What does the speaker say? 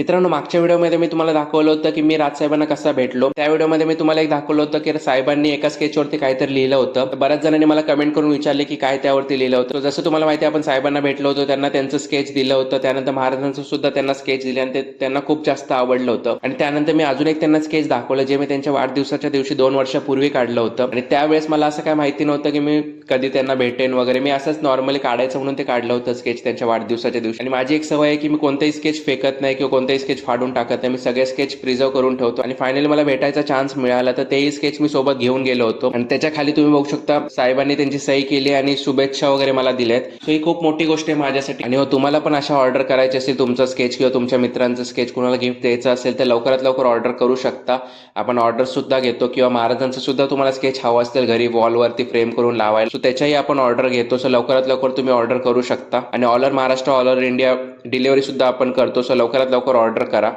मित्रांनो, मागच्या व्हिडिओमध्ये मी तुम्हाला दाखवलं होतं की मी राजसाहेबांना कसा भेटलो. त्या व्हिडिओमध्ये मी तुम्हाला एक दाखवलं होतं की साहेबांनी एका स्केचवरती काहीतरी लिहिलं होतं. बऱ्याच जणांनी मला कमेंट करून विचारले की काय त्यावरती लिहिलं होतं. जसं तुम्हाला माहिती आहे, आपण साहेबांना भेटलो होतो, त्यांना त्यांचं स्केच दिलं होतं. त्यानंतर महाराजांचं सुद्धा त्यांना स्केच दिले आणि ते त्यांना खूप जास्त आवडलं होतं. आणि त्यानंतर मी अजून एक त्यांना स्केच दाखवलं, जे मी त्यांच्या वाढदिवसाच्या दिवशी 2 वर्षापूर्वी काढलं होतं. आणि त्यावेळेस मला असं काय माहिती नव्हतं की मी कधी त्यांना भेटेन वगैरे. मी असंच नॉर्मली काढायचं म्हणून ते काढलं होतं स्केच त्यांच्या वाढदिवसाच्या दिवशी. आणि माझी एक सवय आहे की मी कोणतेही स्केच फेकत नाही किंवा कोणतेही स्केच फाडून टाकत नाही. मी सगळे स्केच प्रिझर्व करून ठेवतो. आणि फायनली मला भेटायचा चान्स मिळाला, तर तेही स्केच मी सोबत घेऊन गेलो होतो. आणि त्याच्या खाली तुम्ही बघू शकता, साहेबांनी त्यांची सही केली आणि शुभेच्छा वगैरे मला दिल्यात. सो ही खूप मोठी गोष्ट आहे माझ्यासाठी. आणि तुम्हाला पण अशा ऑर्डर करायची असेल, तुमचं स्केच किंवा तुमच्या मित्रांचं स्केच कुणाला गिफ्ट द्यायचं असेल, तर लवकरात लवकर ऑर्डर करू शकता. आपण ऑर्डर सुद्धा घेतो. किंवा महाराजांचं सुद्धा तुम्हाला स्केच हवं असेल घरी वॉलवरती फ्रेम करून लावायला, सो त्याच्याही आपण ऑर्डर घेतो. सो लवकरात लवकर तुम्ही ऑर्डर करू शकता. आणि all over Maharashtra, all over India delivery सुद्धा आपण करतो. सो लवकरात लवकर ऑर्डर करा.